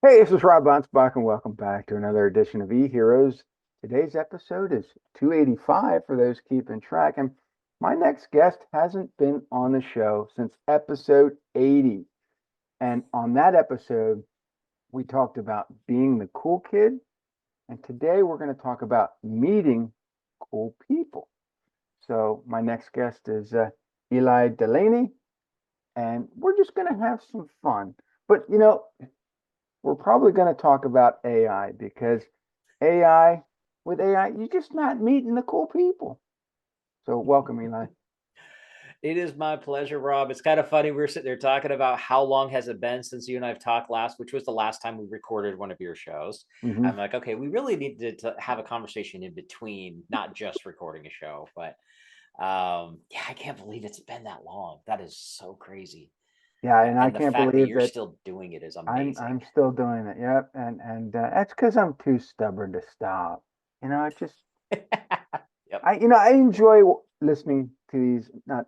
Hey, this is Rob Anspach, and welcome back to another edition of E-Heroes. Today's episode is 285 for those keeping track, and my next guest hasn't been on the show since episode 80. And on that episode, we talked about being the cool kid, and today we're going to talk about meeting cool people. So my next guest is Ely Delaney, and we're just going to have some fun. But we're probably going to talk about AI because AI, with AI, you're just not meeting the cool people. So welcome, Eli. It is my pleasure, Rob. It's kind of funny. We were sitting there talking about how long has it been since you and I have talked last, which was the last time we recorded one of your shows. Hmm. I'm like, okay, we really need to have a conversation in between, not just recording a show. But yeah, I can't believe it's been that long. That is so crazy. Yeah, and I And the can't fact that believe you're that still doing it is I'm amazing. still doing it. Yep, and that's because I'm too stubborn to stop. I just Yep. I enjoy listening to these, not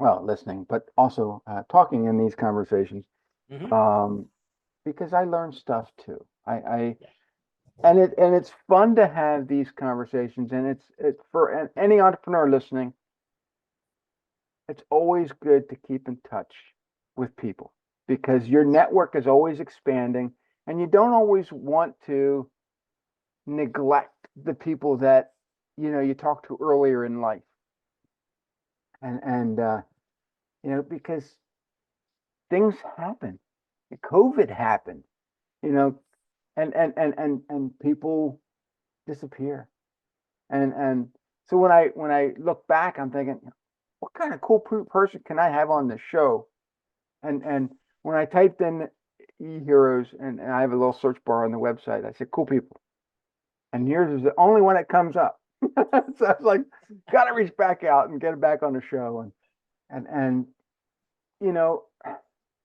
well listening, but also talking in these conversations, Hmm. um, because I learn stuff too. I Yeah. and it's fun to have these conversations, and it's for any entrepreneur listening. It's always good to keep in touch with people because your network is always expanding, and you don't always want to neglect the people that you talked to earlier in life, and because things happen. COVID happened, you know, and people disappear. And so when I look back, I'm thinking, what kind of cool person can I have on the show? And when I typed in e-heroes, and I have a little search bar on the website, I said cool people, and yours is the only one that comes up. So I was like, gotta reach back out and get it back on the show. And you know,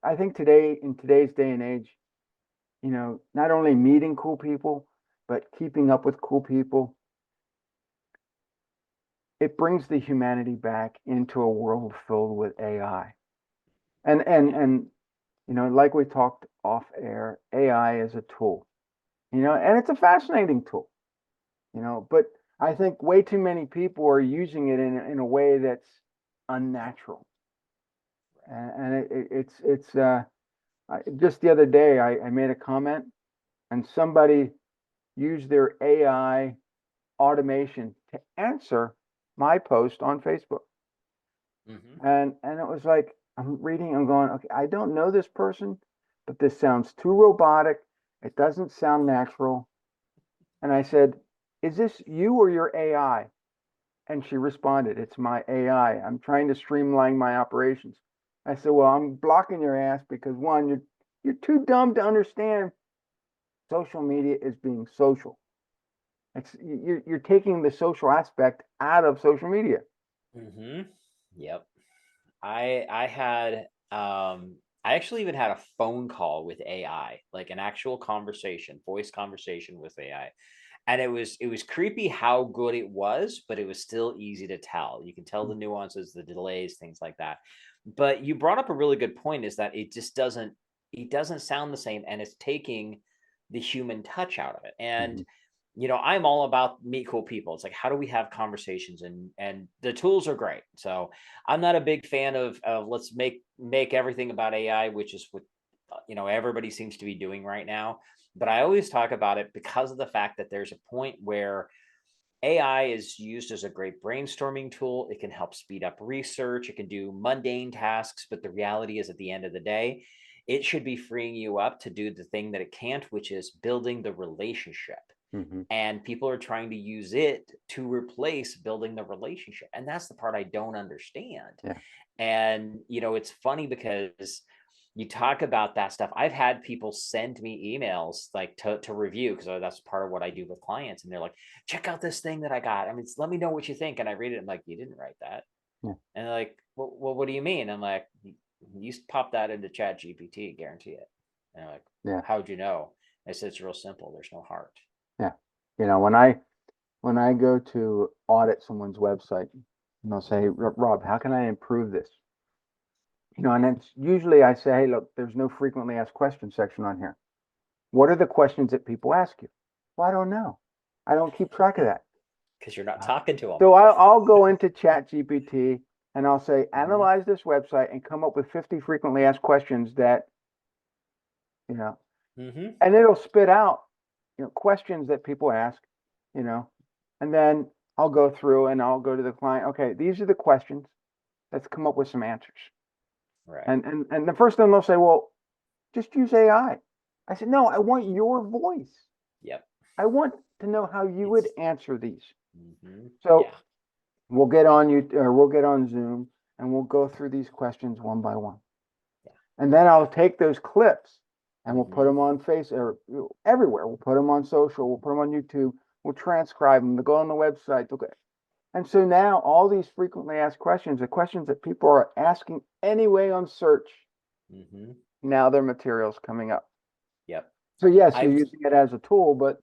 I think today, in today's day and age, not only meeting cool people, but keeping up with cool people, it brings the humanity back into a world filled with AI. And like we talked off air, AI is a tool, and it's a fascinating tool, but I think way too many people are using it in a way that's unnatural. And just the other day, I made a comment, and somebody used their AI automation to answer my post on Facebook. Hmm. And it was like, I'm reading, I'm going, okay, I don't know this person, but this sounds too robotic. It doesn't sound natural. And I said, is this you or your AI? And she responded, it's my AI. I'm trying to streamline my operations. I said, well, I'm blocking your ass because one, you're too dumb to understand social media is being social. You're taking the social aspect out of social media. Hmm. Yep. I had I actually even had a phone call with AI, like an actual conversation, voice conversation with AI. And it was creepy how good it was, but it was still easy to tell. You can tell the nuances, the delays, things like that. But you brought up a really good point is that it doesn't sound the same and it's taking the human touch out of it. And Mhm. I'm all about meet cool people. It's like how do we have conversations and the tools are great. So I'm not a big fan of let's make everything about AI, which is what everybody seems to be doing right now. But I always talk about it because of the fact that there's a point where AI is used as a great brainstorming tool. It can help speed up research. It can do mundane tasks. But the reality is, at the end of the day, it should be freeing you up to do the thing that it can't, which is building the relationship. Mhm. And people are trying to use it to replace building the relationship. And that's the part I don't understand. Yeah. And, it's funny because you talk about that stuff. I've had people send me emails like to review because that's part of what I do with clients. And they're like, check out this thing that I got. I mean, let me know what you think. And I read it. I'm like, you didn't write that. Yeah. And they're like, well, what do you mean? I'm like, you pop that into Chat GPT, guarantee it. And they're like, Yeah. how'd you know? I said, it's real simple. There's no heart. Yeah. When I go to audit someone's website, and they'll say, Rob, how can I improve this? And it's usually I say, hey, look, there's no frequently asked questions section on here. What are the questions that people ask you? Well, I don't know. I don't keep track of that. Because you're not talking to them. So I'll go into Chat GPT and I'll say, Mhm. analyze this website and come up with 50 frequently asked questions that, you know, Mhm. and it'll spit out, questions that people ask, you know, and then I'll go through and I'll go to the client. Okay, these are the questions. Let's come up with some answers. Right. And the first thing they'll say, well, just use AI. I said, no, I want your voice. Yep. I want to know how you would It's answer these. yeah. So we'll get on Zoom and we'll go through these questions one by one. Yeah. And then I'll take those clips and we'll put Mhm. them on Face or everywhere. We'll put them on social. We'll put them on YouTube. We'll transcribe them. They'll go on the website. And so now all these frequently asked questions are questions that people are asking anyway on search. Mhm. Now their materials coming up. Yep. So yes, you're I've using it as a tool, but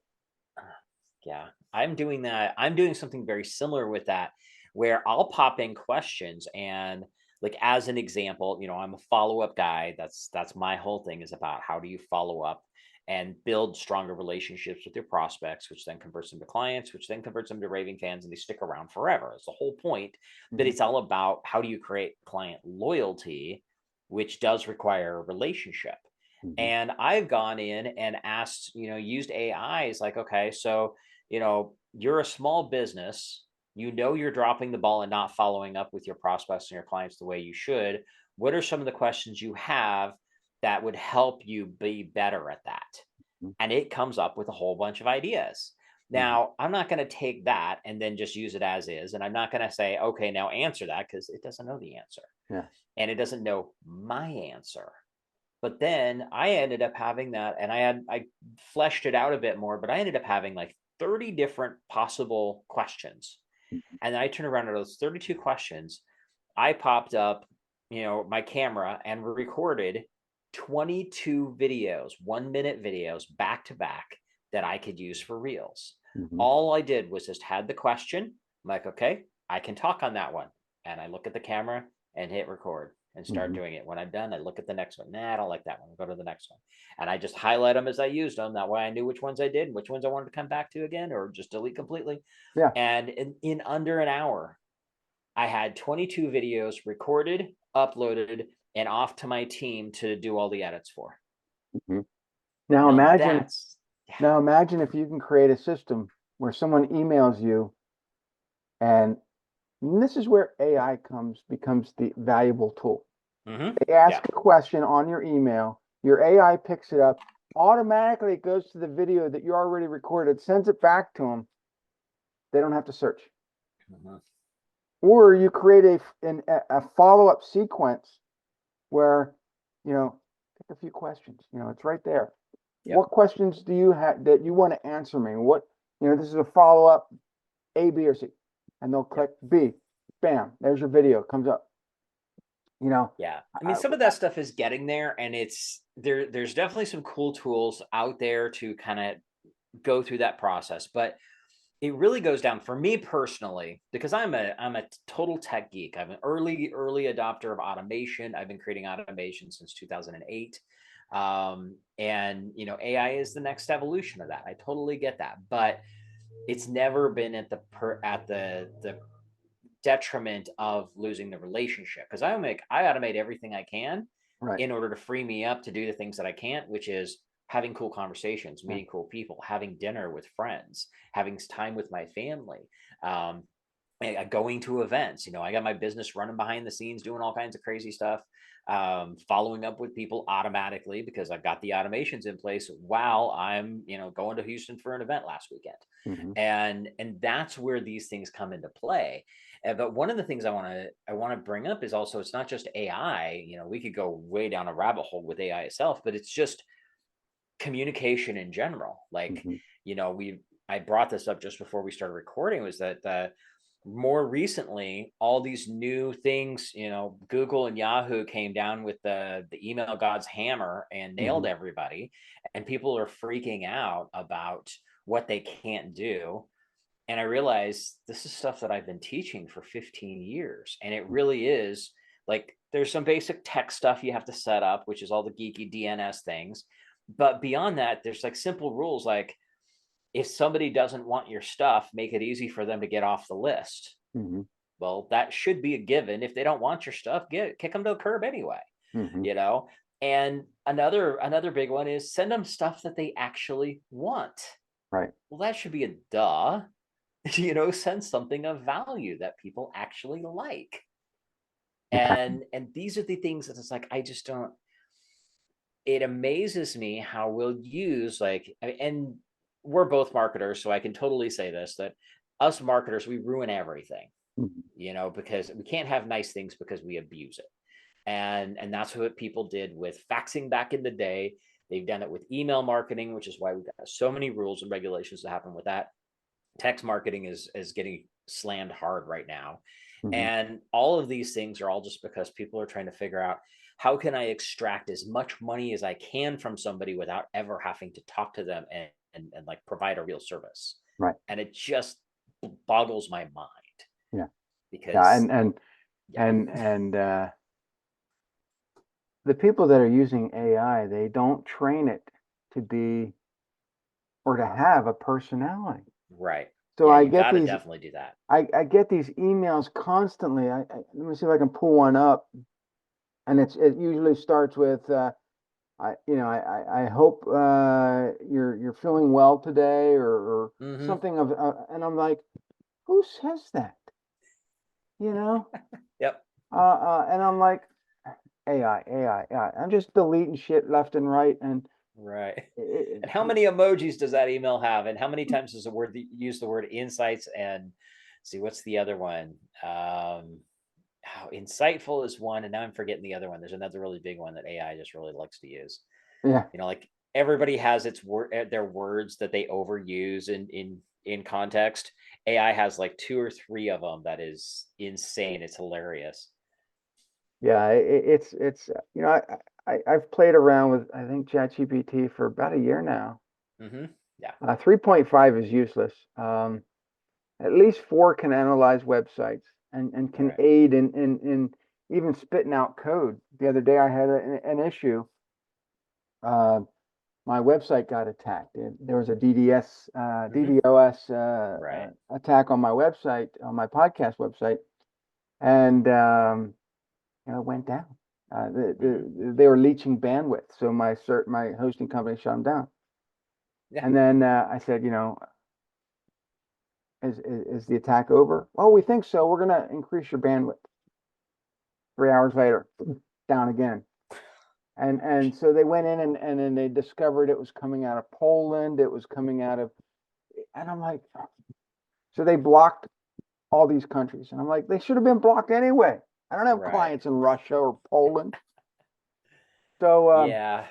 Yeah, I'm doing that. I'm doing something very similar with that, where I'll pop in questions and like as an example, I'm a follow-up guy. That's my whole thing is about how do you follow up and build stronger relationships with your prospects, which then converts them to clients, which then converts them to raving fans, and they stick around forever. It's the whole point. But Mhm, it's all about how do you create client loyalty, which does require a relationship. mhm, And I've gone in and asked, used AI is like, okay, so you're a small business, you're dropping the ball and not following up with your prospects and your clients the way you should. What are some of the questions you have that would help you be better at that? mhm, And it comes up with a whole bunch of ideas. mhm. Now, I'm not going to take that and then just use it as is. And I'm not going to say, okay, now answer that because it doesn't know the answer Yes. and it doesn't know my answer. But then I ended up having that, and I fleshed it out a bit more, but I ended up having like 30 different possible questions. Mhm, And then I turned around to those 32 questions. I popped up, my camera and recorded 22 videos, 1 minute videos back to back that I could use for reels. mhm, All I did was just had the question. I'm like, okay, I can talk on that one. And I look at the camera and hit record and start mhm. doing it. When I'm done, I look at the next one. Nah, I don't like that one. I'll go to the next one. And I just highlight them as I used them. That way I knew which ones I did and which ones I wanted to come back to again or just delete completely. Yeah. And in under an hour, I had 22 videos recorded, uploaded, and off to my team to do all the edits for. Mhm. Now Now imagine, that's yeah. now imagine if you can create a system where someone emails you and this is where AI becomes the valuable tool. They Yeah. ask a question on your email, your AI picks it up, automatically it goes to the video that you already recorded, sends it back to them. They don't have to search. Mm-hmm. Or you create a follow-up sequence where, pick a few questions. It's right there. Yep. What questions do you have that you want to answer me? This is a follow-up A, B, or C. And they'll Yep. click B. Bam, there's your video, comes up. You know, Yeah. I mean, I, some of that stuff is getting there, and there's definitely some cool tools out there to kind of go through that process. But it really goes down for me personally because I'm a total tech geek. I'm an early adopter of automation. I've been creating automation since 2008. And AI is the next evolution of that. I totally get that, but it's never been at the detriment of losing the relationship because I automate everything I can right. in order to free me up to do the things that I can't, which is having cool conversations, Yeah. meeting cool people, having dinner with friends, having time with my family, um, going to events. I got my business running behind the scenes, doing all kinds of crazy stuff, following up with people automatically because I've got the automations in place while I'm, going to Houston for an event last weekend. Hmm. And that's where these things come into play. But one of the things I want to bring up is also it's not just AI. We could go way down a rabbit hole with AI itself, but it's just communication in general. Like, Hmm. we I brought this up just before we started recording was that more recently all these new things, Google and Yahoo came down with the email god's hammer and Hmm. nailed everybody, and people are freaking out about what they can't do. And I realized this is stuff that I've been teaching for 15 years, and it really is Like there's some basic tech stuff you have to set up, which is all the geeky DNS things. But beyond that, there's like simple rules like if somebody doesn't want your stuff, make it easy for them to get off the list. Mm-hmm. Well, that should be a given. If they don't want your stuff, kick them to the curb anyway, Mm-hmm. you know? And another big one is send them stuff that they actually want. Right. Well, that should be a duh. Send something of value that people actually like. And these are the things that it's like I just don't. It amazes me how we'll use and we're both marketers, so I can totally say this that us marketers we ruin everything, Mm-hmm. because we can't have nice things because we abuse it. And that's what people did with faxing back in the day. They've done it with email marketing, which is why we've got so many rules and regulations that happen with that. Text marketing is getting slammed hard right now. Mm-hmm. And all of these things are all just because people are trying to figure out how can I extract as much money as I can from somebody without ever having to talk to them and like provide a real service. Right. And it just boggles my mind Yeah. Yeah. because yeah. And the people that are using AI, they don't train it to be or to have a personality. Right. So Yeah, I you get got to these definitely do that. I get these emails constantly. Let me see if I can pull one up, and it usually starts with I hope you're feeling well today, or Mm-hmm. something of, and I'm like, who says that? You know, Yep. and I'm like, AI. I'm just deleting shit left and right, and Right. it, And how many emojis does that email have? And how many times does the word use the word insights? And see, what's the other one? How insightful is one, and now I'm forgetting the other one. There's another really big one that AI just really likes to use. yeah, Like everybody has their words that they overuse in context. AI has like two or three of them that is insane. It's hilarious. yeah. It's I've played around with, I think, ChatGPT for about a year now. Mm-hmm. Yeah. 3.5 is useless. At least 4 can analyze websites and can Right. aid in even spitting out code. The other day I had an issue. Uh, my website got attacked. There was a Mm-hmm. DDoS Right. attack on my website, on my podcast website, and it went down. Mm-hmm. They were leeching bandwidth, so my hosting company shut them down. Yeah. And then I said, is the attack over? Oh, we think so. We're going to increase your bandwidth. 3 hours later, down again. And so they went in and then they discovered it was coming out of Poland. It was coming out of, and I'm like, so they blocked all these countries. And I'm like, they should have been blocked anyway. I don't have Right. clients in Russia or Poland. So Yeah.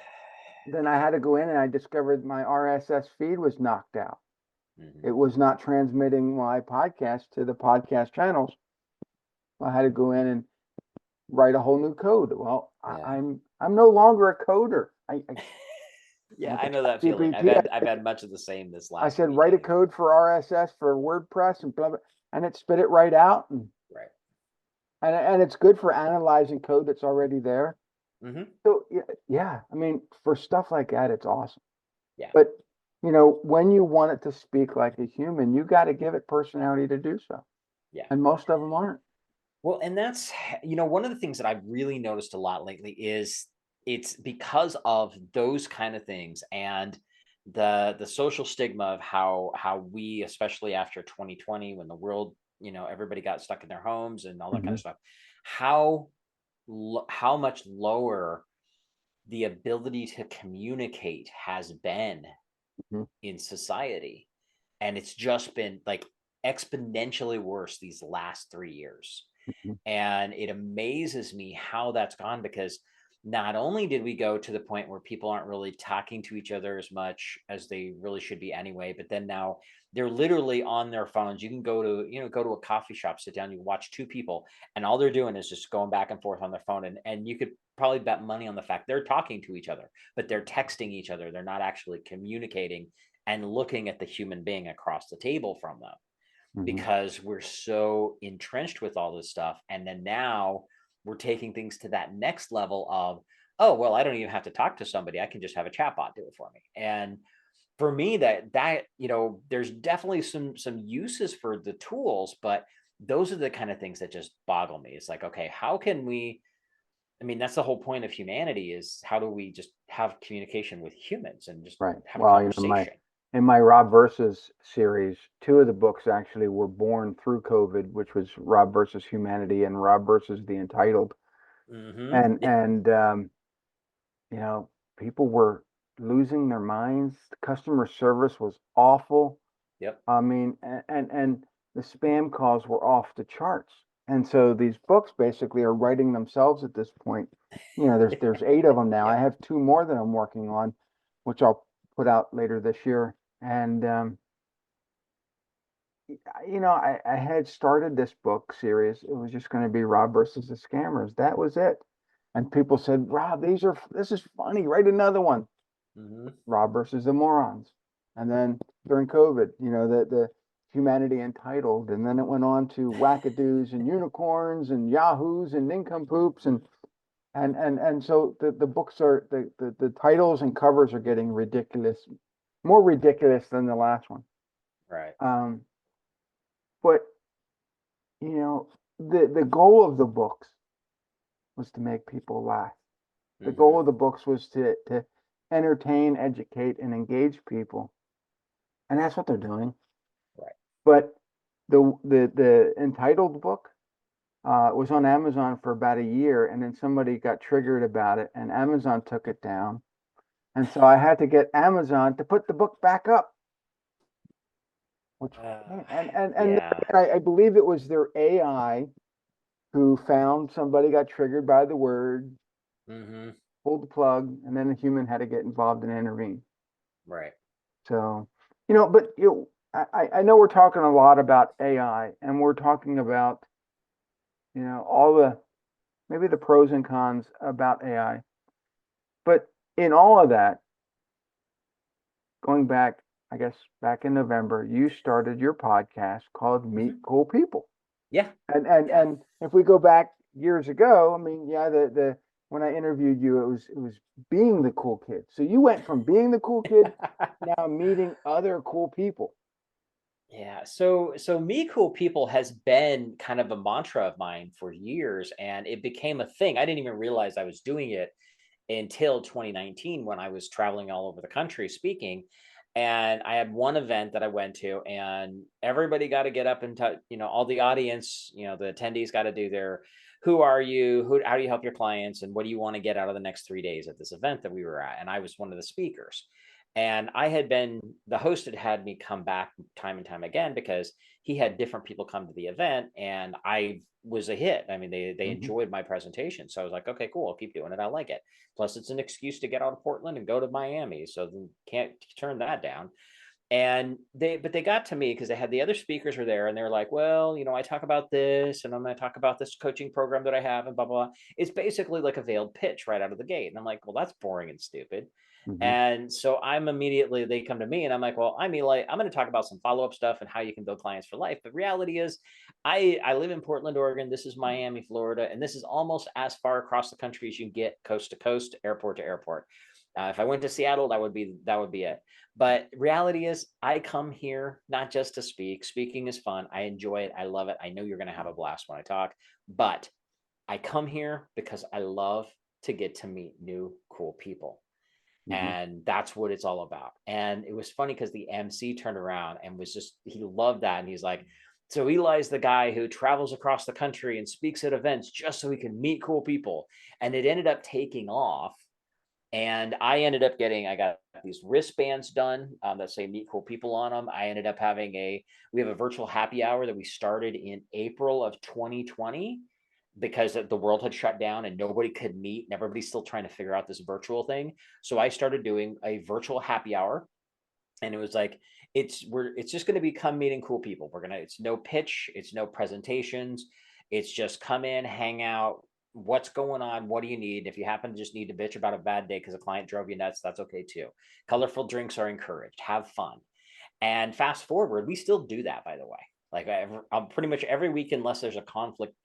then I had to go in and I discovered my RSS feed was knocked out. It Mm-hmm. was not transmitting my podcast to the podcast channels. I had to go in and write a whole new code. Well, Yeah. I'm no longer a coder. I Yeah, went I to know that feeling. I've ChatGPT. had I've had much of the same this I last said write a weekend. code for RSS for WordPress and blah blah, and it spit it right out. Right. And it's good for analyzing code that's already there. Mm-hmm. So yeah, I mean, for stuff like that, it's awesome. Yeah. But when you want it to speak like a human, you got to give it personality to do so. Yeah. And most of them aren't. Well, and that's one of the things that I've really noticed a lot lately is it's because of those kind of things and the social stigma of how we, especially after 2020, when the world, everybody got stuck in their homes and all that kind Hmm. of stuff, how how much lower the ability to communicate has been Hmm. in society. And it's just been like exponentially worse these last 3 years. Hmm. And it amazes me how that's gone because not only did we go to the point where people aren't really talking to each other as much as they really should be anyway, but then now they're literally on their phones. You can go to a coffee shop, sit down, you watch two people, and all they're doing is just going back and forth on their phone. And you could probably bet money on the fact they're talking to each other, but they're texting each other. They're not actually communicating and looking at the human being across the table from them Hmm. because we're so entrenched with all this stuff. And then now we're taking things to that next level of, oh, well, I don't even have to talk to somebody. I can just have a chatbot do it for me. And for me, that there's definitely some uses for the tools, but those are the kind of things that just boggle me. It's like, okay, how can we, I mean, that's the whole point of humanity, is how do we just have communication with humans and just Right. have a Well, you know, my conversation? in my Rob versus series, two of the books actually were born through COVID, which was Rob versus Humanity and Rob versus the Entitled. Mm-hmm. And Yeah. you know, people were losing their minds. The customer service was awful. Yep. I mean, and the spam calls were off the charts. And so these books basically are writing themselves at this point. You know, there's eight of them now. I Yep. have two more that I'm working on, which I'll put out later this year. And you know, I had started this book series. It was just going to be Rob versus the scammers. That was it. And people said, Rob, this is funny. Write another one. Mm-hmm. Rob versus the morons. And then during COVID, you know, the humanity entitled, and then it went on to wackadoos and unicorns and yahoos and nincompoops and so the books are the titles and covers are getting ridiculous, more ridiculous than the last one. Right. Um, but you know, the goal of the books was to make people laugh. The Mm-hmm. goal of the books was to entertain, educate, and engage people, and that's what they're doing. Right. But the entitled book was on Amazon for about a year, and then somebody got triggered about it, and Amazon took it down, and so I had to get Amazon to put the book back up. Which Uh, and yeah. I believe it was their AI who found somebody got triggered by the word, Mm-hmm. pulled the plug, and then a human had to get involved and intervene. Right. So, you know, but you know, I know we're talking a lot about AI, and we're talking about, you know, all the maybe the pros and cons about AI. But in all of that, going back, I guess back in November, you started your podcast called Meet Mm-hmm. Cool People. Yeah. Yeah. And if we go back years ago, I mean, yeah, the when I interviewed you, it was being the cool kid. So you went from being the cool kid to now meeting other cool people. Yeah, so me cool people has been kind of a mantra of mine for years, and it became a thing. I didn't even realize I was doing it until 2019, when I was traveling all over the country speaking. And I had one event that I went to, and everybody got to get up and touch, all the audience, the attendees got to do their, who are you, how do you help your clients, and what do you want to get out of the next 3 days at this event that we were at. And I was one of the speakers. And the host had me come back time and time again, because he had different people come to the event, and I was a hit. I mean, they Mhm. enjoyed my presentation. So I was like, okay, cool, I'll keep doing it. I like it. Plus, it's an excuse to get out of Portland and go to Miami. So then can't turn that down. And they got to me because they had the other speakers were there, and they were like, well, I talk about this, and I'm going to talk about this coaching program that I have, and blah, blah, blah. It's basically like a veiled pitch right out of the gate. And I'm like, well, that's boring and stupid. Mhm. And so they come to me, and I'm like, well, I'm Eli. I'm going to talk about some follow-up stuff and how you can build clients for life. But reality is, I live in Portland, Oregon. This is Miami, Florida, and this is almost as far across the country as you can get, coast to coast, airport to airport. If I went to Seattle, that would be it. But reality is, I come here not just to speak. Speaking is fun. I enjoy it. I love it. I know you're going to have a blast when I talk, but I come here because I love to get to meet new, cool people. Mhm. And that's what it's all about. And it was funny because the MC turned around and he loved that. And he's like, so Eli's the guy who travels across the country and speaks at events just so he can meet cool people. And it ended up taking off. And I got these wristbands done, that say meet cool people on them. We have a virtual happy hour that we started in April of 2020, because the world had shut down and nobody could meet, and everybody's still trying to figure out this virtual thing. So I started doing a virtual happy hour, and it was like, it's just going to become meeting cool people. It's no pitch, it's no presentations, it's just come in, hang out, what's going on, what do you need. If you happen to just need to bitch about a bad day because a client drove you nuts, that's okay too. Colorful drinks are encouraged, have fun. And fast forward, we still do that, by the way. Like pretty much every week, unless there's a conflict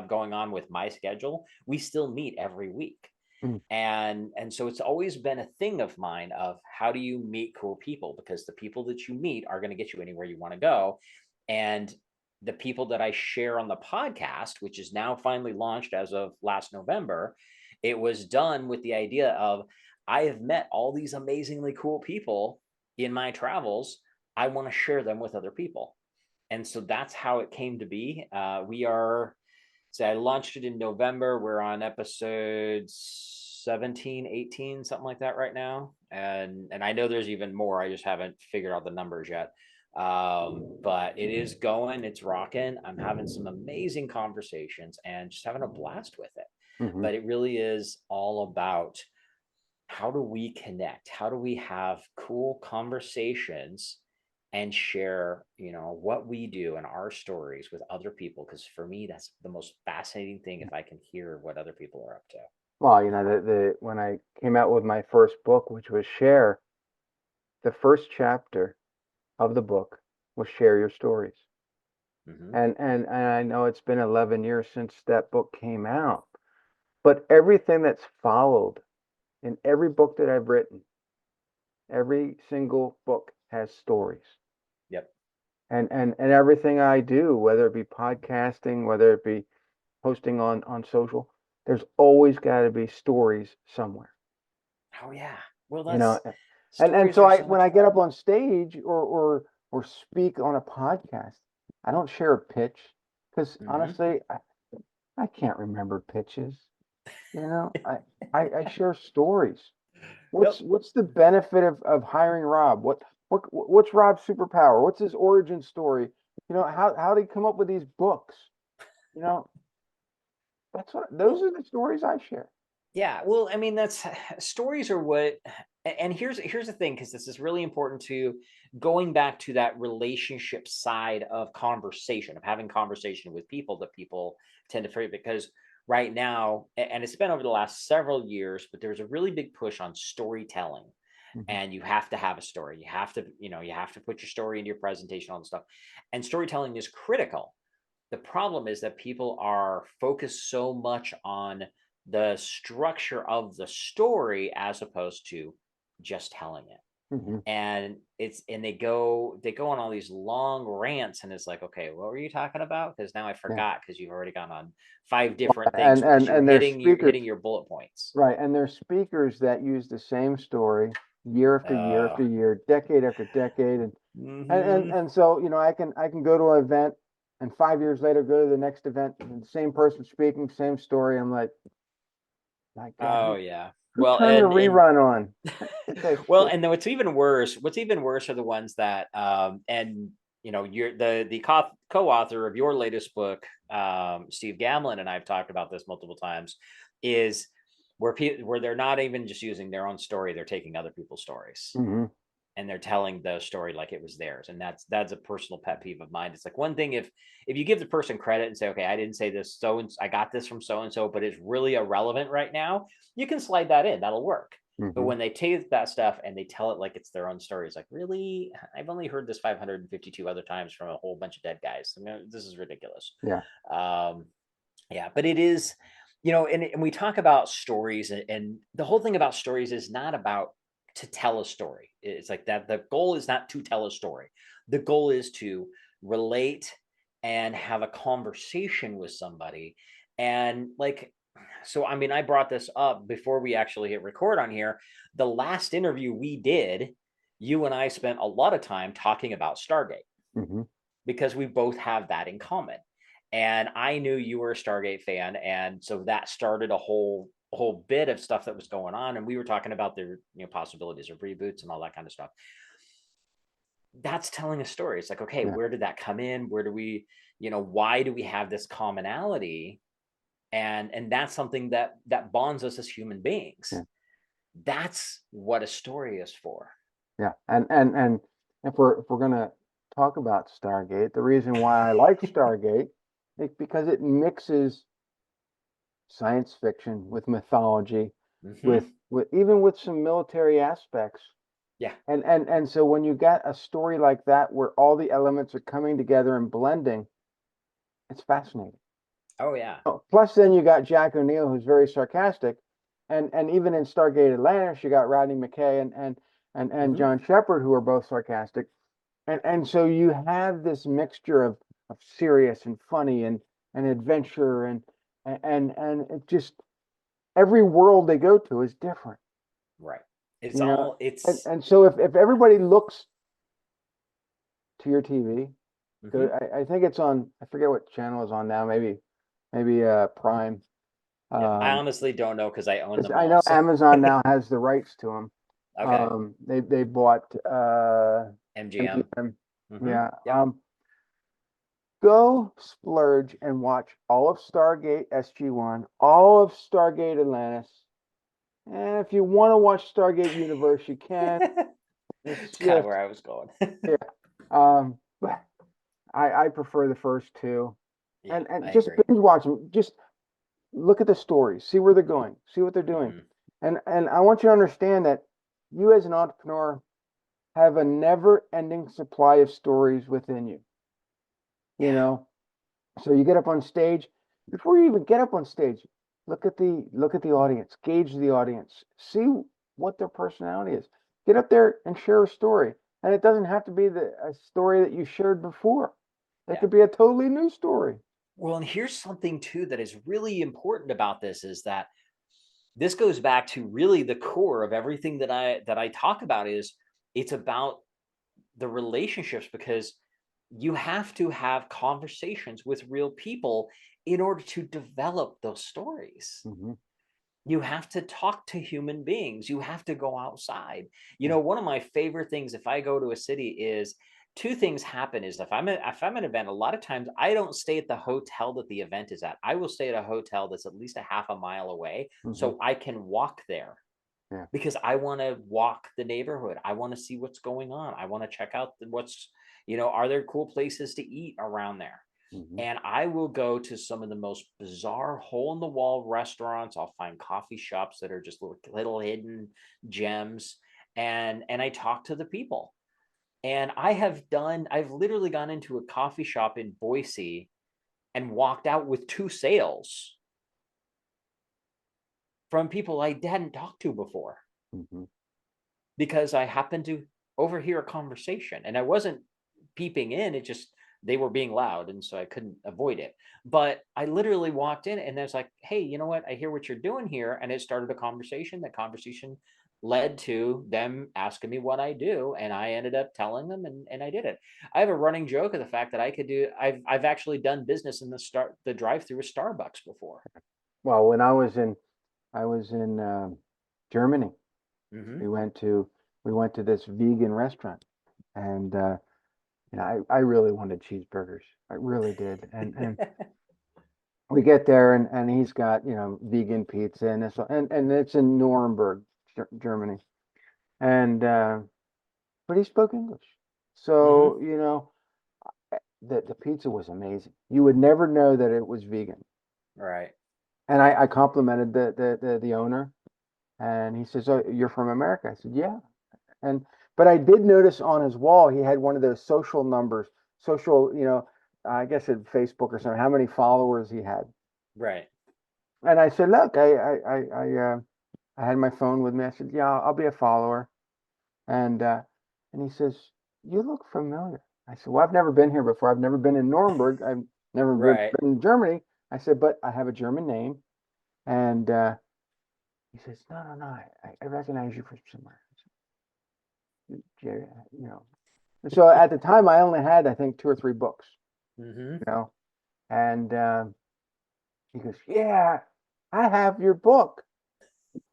going on with my schedule, we still meet every week. Mm. And so it's always been a thing of mine of how do you meet cool people, because the people that you meet are going to get you anywhere you want to go. And the people that I share on the podcast, which is now finally launched as of last November, it was done with the idea of I have met all these amazingly cool people in my travels. I want to share them with other people. And so that's how it came to be. We are, so I launched it in November. We're on episode 17, 18, something like that right now. And I know there's even more. I just haven't figured out the numbers yet. But it is going, it's rocking. I'm having some amazing conversations and just having a blast with it. Hmm. But it really is all about how do we connect? How do we have cool conversations and share, what we do and our stories with other people? Because for me, that's the most fascinating thing, if I can hear what other people are up to. Well, the when I came out with my first book, which was Share, the first chapter of the book was Share Your Stories. Mm-hmm. And I know it's been 11 years since that book came out, but everything that's followed in every book that I've written, every single book has stories. Yep. And everything I do, whether it be podcasting, whether it be posting on social, there's always got to be stories somewhere. Oh yeah. Well, You know, that's and stories so are I so when much I get fun. up on stage or speak on a podcast, I don't share a pitch because Mm-hmm. honestly, I can't remember pitches. You know, I share stories. Yep. What's the benefit of hiring Rob? What's Rob's superpower? What's his origin story? How did he come up with these books? You know, those Well, are the stories I share. yeah. Well, I mean, that's stories are what, and here's the thing, because this is really important to going back to that relationship side of conversation, of having conversation with people that people tend to forget. Because right now, and it's been over the last several years, but there's a really big push on storytelling, Mhm. and you have to have a story. You have to put your story into your presentation, all this stuff, and storytelling is critical. The problem is that people are focused so much on the structure of the story as opposed to just telling it. Mhm. And they go on all these long rants, and it's like, okay, what were you talking about? Because now I Yeah. forgot, because you've already gone on five different things And because and you're and there's hitting you're speakers, hitting your bullet points. right? And there's speakers that use the same story year after year uh after year, decade after decade, mm-hmm. and so I can go to an event and 5 years later go to the next event and the same person speaking, same story. I'm like, my God, Oh yeah. who Well, turned the and rerun on? This well, shit. and then what's even worse are the ones that and you're the co-author of your latest book, Steve Gamlin, and I've talked about this multiple times, is where they're not even just using their own story, they're taking other people's stories Hmm. and they're telling the story like it was theirs. And that's a personal pet peeve of mine. It's like one thing if you give the person credit and say, okay, I didn't say this, so and I got this from so and so, but it's really irrelevant right now, you can slide that in, that'll work. But Hmm. when they take that stuff and they tell it like it's their own story, it's like, really? I've only heard this 552 other times from a whole bunch of dead guys. I mean, this is ridiculous. Yeah. um yeah, but it is, and we talk about stories, and the whole thing about stories is not about to tell a story. It's like that. The goal is not to tell a story. The goal is to relate and have a conversation with somebody. And like, so, I mean, I brought this up before we actually hit record on here. The last interview we did, you and I spent a lot of time talking about Stargate, Hmm. because we both have that in common. And I knew you were a Stargate fan, and so that started a whole bit of stuff that was going on, and we were talking about the possibilities of reboots and all that kind of stuff. That's telling a story. It's like, okay, Yeah. where did that come in? Where do we, why do we have this commonality? And that's something that bonds us as human beings. Yeah. That's what a story is for. Yeah. And if we're gonna talk about Stargate, the reason why I like Stargate is because it mixes science fiction with mythology, Mm-hmm. with even with some military aspects. Yeah. And so when you got a story like that where all the elements are coming together and blending, it's fascinating. Oh yeah. Oh, plus, then you got Jack O'Neill, who's very sarcastic, and even in Stargate Atlantis, you got Rodney McKay and Hmm. John Shepard, who are both sarcastic, and so you have this mixture of serious and funny and adventure and it just every world they go to is different, Right. It's you know. all And it's and so if everybody looks to your TV, hmm go, I think it's on, I forget what channel is on now, maybe Prime. Yeah. I Um, honestly don't know because I own 'Cause them I all. know So Amazon now has the rights to them. okay. They bought MGM. MGM. Hmm. Yeah. Yep. Go splurge and watch all of Stargate SG-1, all of Stargate Atlantis. And if you want to watch Stargate Universe, you can. It's It's kind of just, where I was going. yeah. But I prefer the first two. Yeah, And I just agree. binge watch them. Just look at the stories, see where they're going, see what they're doing. Hmm. And I want you to understand that you as an entrepreneur have a never-ending supply of stories within you, you Yeah. know. So you get up on stage, before you even get up on stage, look at the audience, gauge the audience, see what their personality is. Get up there and share a story. And it doesn't have to be a story that you shared before. It Yeah. could be a totally new story. Well, and here's something too that is really important about this is that this goes back to really the core of everything that I talk about is it's about the relationships because you have to have conversations with real people in order to develop those stories. Hmm. You have to talk to human beings. You have to go outside. Yeah. One of my favorite things if I go to a city is two things happen is if I'm at an event, a lot of times I don't stay at the hotel that the event is at. I will stay at a hotel that's at least a half a mile away Hmm. so I can walk there Yeah. because I want to walk the neighborhood. I want to see what's going on. I want to check out are there cool places to eat around there? Hmm. And I will go to some of the most bizarre hole in the wall restaurants. I'll find coffee shops that are just little hidden gems and I talk to the people. And I've literally gone into a coffee shop in Boise and walked out with two sales from people I hadn't talked to before Hmm. because I happened to overhear a conversation and I wasn't peeping in. It just, they were being loud. And so I couldn't avoid it. But I literally walked in and I was like, hey, you know what? I hear what you're doing here. And it started a conversation. That conversation led to them asking me what I do. And I ended up telling them and I did it. I have a running joke of the fact that I've actually done business in the drive through of Starbucks before. Well, when I was in Germany. Mm-hmm. We went to we went to this vegan restaurant, and I really wanted cheeseburgers. I really did. And we get there, and he's got vegan pizza and this and it's in Nuremberg, Germany, and but he spoke English, Mm-hmm. so the pizza was amazing. You would never know that it was vegan. Right. And I complimented the owner, and he says, "Oh, you're from America?" I said, "Yeah." And but I did notice on his wall he had one of those social numbers, social, I guess at Facebook or something, how many followers he had. Right. And I said, look, I had my phone with me. I said, yeah, I'll be a follower. And he says, you look familiar. I said, well, I've never been here before. I've never been in Nuremberg. I've never Right. been in Germany. I said, but I have a German name. And he says, no, no, no, I recognize you from somewhere. You know, so at the time, I only had, I think, two or three books, Mm-hmm. you know, and he goes, "Yeah, I have your book,"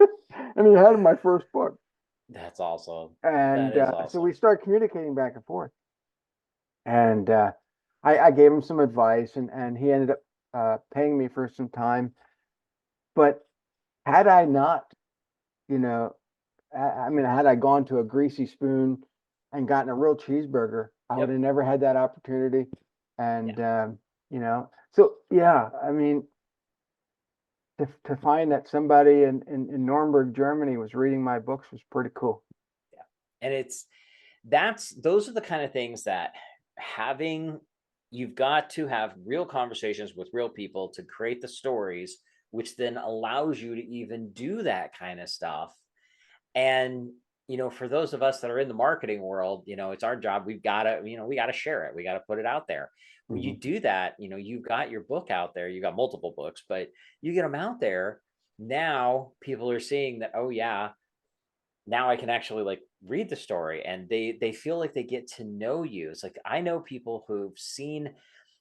and he had my first book, That's awesome. That and is so we awesome. started communicating back and forth, and I gave him some advice, and he ended up paying me for some time. But had I not, you know, I mean, had I gone to a Greasy Spoon and gotten a real cheeseburger, I would Yep. have never had that opportunity. Yeah. And so yeah, I mean, to find that somebody in Nuremberg, Germany, was reading my books was pretty cool. Yeah. And those are the kind of things that having you've got to have real conversations with real people to create the stories, which then allows you to even do that kind of stuff. And for those of us that are in the marketing world, it's our job. We've got to, we got to share it. We got to put it out there. When Hmm. you do that, you've got your book out there. You got multiple books, but you get them out there. Now people are seeing that, oh yeah, now I can actually like read the story, and they feel like they get to know you. It's like I know people who've seen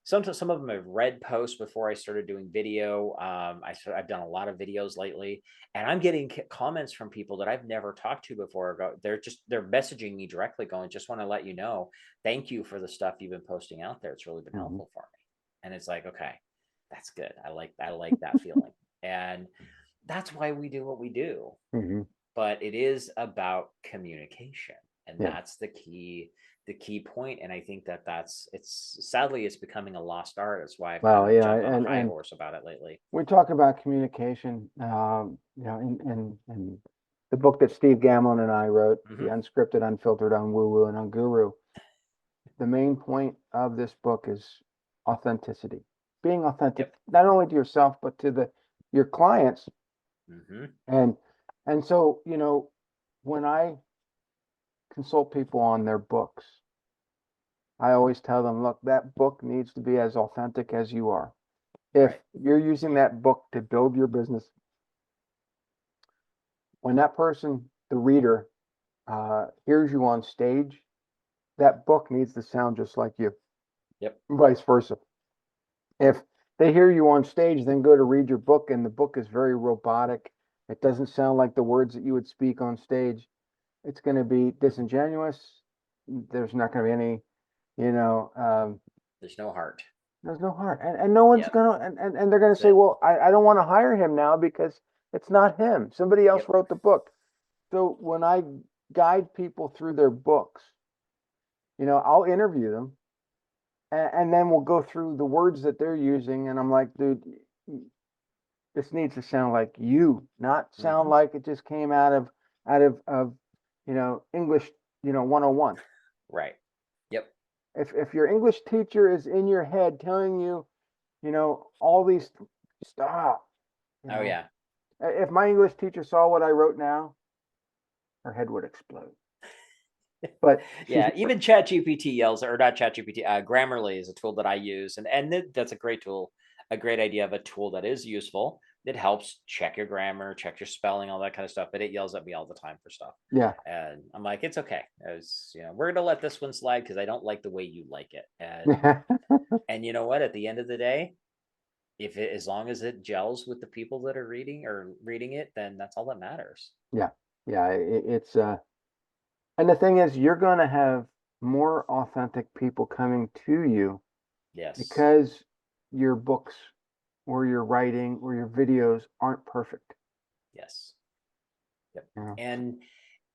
some of them have read posts before I started doing video. I've done a lot of videos lately, and I'm getting comments from people that I've never talked to before. They're messaging me directly, going, "Just want to let you know, thank you for the stuff you've been posting out there. It's really been Hmm. helpful for me." And it's like, okay, that's good. I like that feeling, and that's why we do what we do. Hmm. But it is about communication, and Yeah. that's the key point. And I think it's sadly it's becoming a lost art. That's why I've kind Well, of yeah, jumped on a and high horse about it lately. we talk about communication, in the book that Steve Gamlin and I wrote, The Hmm. Unscripted, Unfiltered, Unwoo-woo, and Unguru. The main point of this book is authenticity, being authentic, Yep. not only to yourself, but to your clients. Hmm. And, and so, when I consult people on their books, I always tell them, look, that book needs to be as authentic as you are. If Right. you're using that book to build your business, when that person, the reader, hears you on stage, that book needs to sound just like you, Yep. vice versa. If they hear you on stage, then go to read your book, and the book is very robotic, it doesn't sound like the words that you would speak on stage, it's going to be disingenuous. There's not going to be any, you know, There's no heart. there's no heart. And no one's Yep. going to, and they're going to That's say, it. well, I don't want to hire him now because it's not him. Somebody else Yep. wrote the book. So when I guide people through their books, I'll interview them, and then we'll go through the words that they're using. And I'm like, dude, this needs to sound like you, not sound Hmm. like it just came out of English, 101. Right. Yep. If your English teacher is in your head telling you, all these, stop, you Oh know. yeah. If my English teacher saw what I wrote now, her head would explode. But she's Yeah, even Chat GPT yells, or not Chat GPT, Grammarly is a tool that I use, and that's a great tool, a great idea of a tool that is useful. It helps check your grammar, check your spelling, all that kind of stuff. But it yells at me all the time for stuff, yeah. and I'm like, it's okay. We're gonna let this one slide because I don't like the way you like it. And Yeah. and you know what? At the end of the day, as long as it gels with the people that are reading it, then that's all that matters. Yeah. Yeah. It's and the thing is, you're going to have more authentic people coming to you Yes. because your books or your writing or your videos aren't perfect. Yes. Yep. You know? And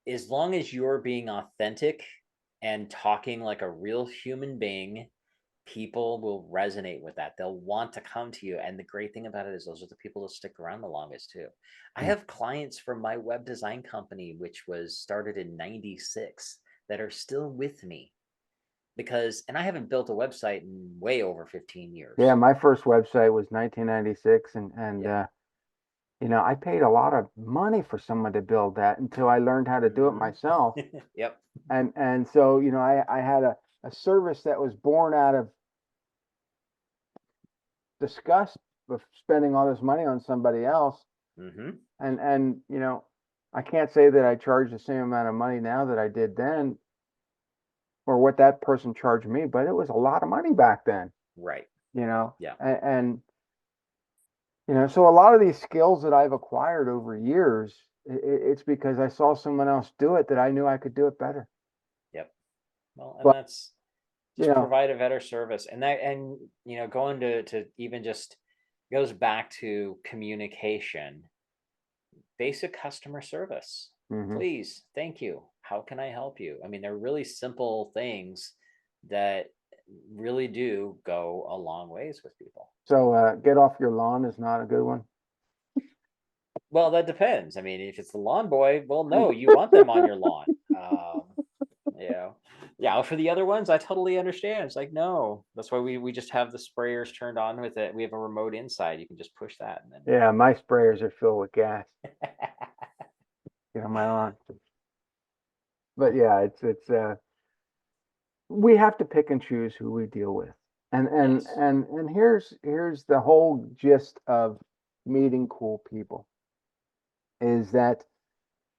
as long as you're being authentic and talking like a real human being, people will resonate with that. They'll want to come to you. And the great thing about it is those are the people that stick around the longest too. I Yeah. have clients from my web design company, which was started in 96, that are still with me and I haven't built a website in way over 15 Yeah. years. My first website was 1996, and Yep. I paid a lot of money for someone to build that until I learned how to do it Hmm. myself. Yep. And so, I had a service that was born out of disgust of spending all this money on somebody else. Hmm. And I can't say that I charge the same amount of money now that I did then, or what that person charged me, but it was a lot of money back then, Right. you know. Yeah. And so a lot of these skills that I've acquired over years, it's because I saw someone else do it that I knew I could do it better. Yep. Well, and But that's you just know, provide a better service. And going to even just goes back to communication, basic customer service. mhm. Please, thank you, how can I help you? I mean, they're really simple things that really do go a long ways with people. So get off your lawn is not a good one. Well, that depends. I mean, if it's the lawn boy, well, no, you want them on your lawn. Yeah, for the other ones, I totally understand. It's like, no, that's why we just have the sprayers turned on with it. We have a remote inside. You can just push that and then Yeah, my sprayers are filled with gas. Get on my lawn. But yeah, it's we have to pick and choose who we deal with. yes. And here's the whole gist of meeting cool people is that,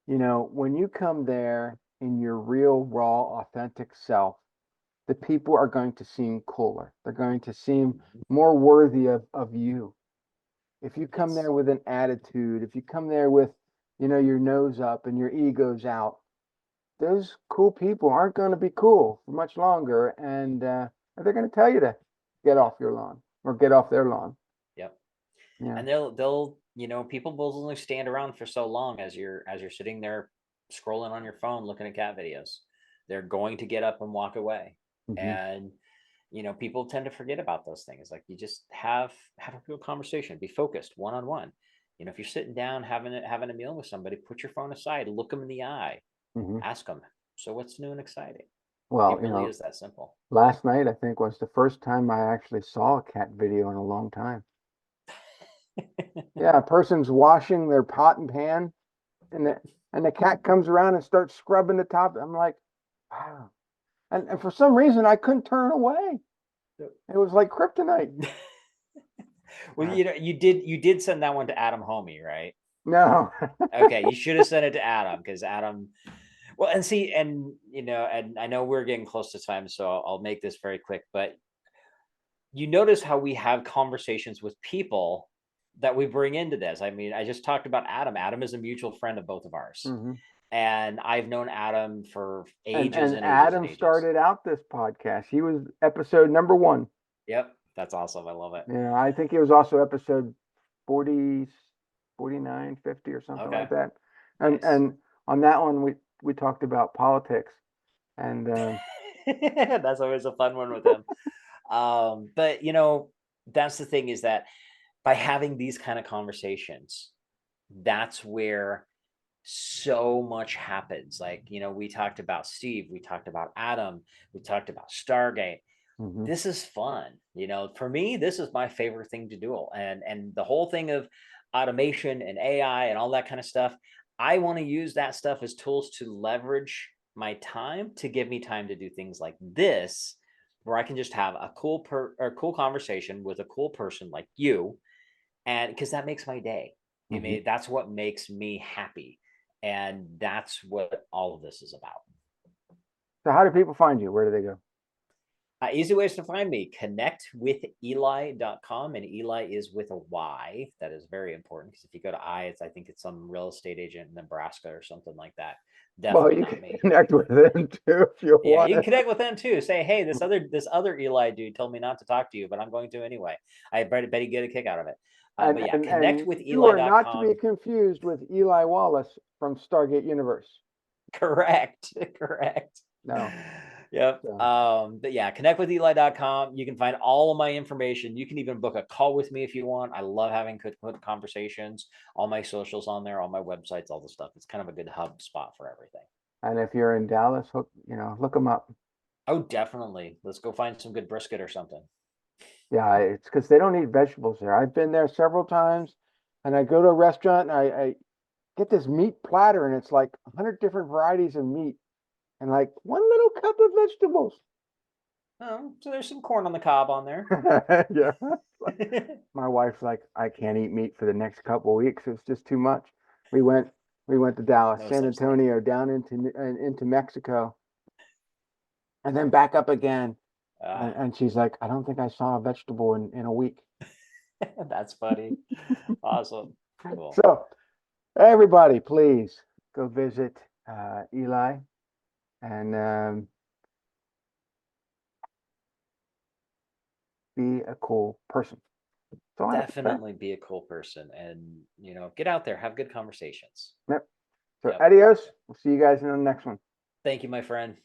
when you come there in your real, raw, authentic self, the people are going to seem cooler. They're going to seem Mhm. more worthy of you. If you come Yes. there with an attitude, if you come there with, your nose up and your ego's out, those cool people aren't going to be cool for much longer, and they're going to tell you to get off your lawn or get off their lawn. Yep. Yeah. And they'll people will only stand around for so long as you're sitting there scrolling on your phone looking at cat videos. They're going to get up and walk away. Hmm. And people tend to forget about those things. Like, you just have a real conversation, be focused one on one. If you're sitting down having a meal with somebody, put your phone aside, look them in the eye, Hmm. ask them, so what's new and exciting. Well, It really is that simple. last night I think was the first time I actually saw a cat video in a long time. Yeah, a person's washing their pot and pan, and the cat comes around and starts scrubbing the top. I'm like, wow. And for some reason I couldn't turn away. It was like kryptonite. Well, Uh, you did send that one to Adam Homey, right? no. Okay, you should have sent it to Adam, because Adam. Well, and see, and I know we're getting close to time, so I'll make this very quick. But you notice how we have conversations with people that we bring into this. I mean, I just talked about Adam. Adam is a mutual friend of both of ours, Hmm. and I've known Adam for And ages and and ages and Adam ages. started out this podcast. He was episode number one. Yep, that's awesome. I love it. Yeah, I think he was also episode 40, 49, 50, or something like Okay, that. And nice. on that one we talked about politics. And That's always a fun one with him. But that's the thing, is that by having these kind of conversations, that's where so much happens. Like, we talked about Steve, we talked about Adam, we talked about Stargate. mhm, This is fun. For me, this is my favorite thing to do. And the whole thing of automation and AI and all that kind of stuff, I want to use that stuff as tools to leverage my time to give me time to do things like this, where I can just have a cool conversation with a cool person like you, and because that makes my day. mhm. That's what makes me happy, and that's what all of this is about. So how do people find you? Where do they go? Easy ways to find me: connectwithely.com, and Ely is with a Y. That is very important, because if you go to I think it's some real estate agent in Nebraska or something like that. Well, Definitely you not can me. connect with them too if you Yeah, want you can to. connect with them too. Say, hey, this other Ely dude told me not to talk to you, but I'm going to anyway. I bet he'd get a kick out of it. And But yeah, and you are not to be connectwithely.com. confused with Eli Wallace from Stargate Universe. Correct. Correct. No. Yep. So, But yeah, connectwitheli.com. You can find all of my information. You can even book a call with me if you want. I love having good conversations. All my socials on there, all my websites, all the stuff. It's kind of a good hub spot for everything. and if you're in Dallas, look them up. Oh, definitely. Let's go find some good brisket or something. Yeah, it's because they don't eat vegetables there. I've been there several times, and I go to a restaurant and I get this meat platter, and it's like 100 different varieties of meat and like one little cup of vegetables. Oh, so there's some corn on the cob on there. Yeah. My wife's like, I can't eat meat for the next couple of weeks. It's just too much. We went we went to Dallas, No San such thing. Antonio, down into Mexico, and then back up again. Ah, And she's like, I don't think I saw a vegetable in a week. that's funny. Awesome. Cool. So everybody, please go visit Eli and be a cool person. That's all I have to say. Definitely be a cool person, and get out there, have good conversations. Yep. So Yep. adios. We'll see you guys in the next one. Thank you, my friend.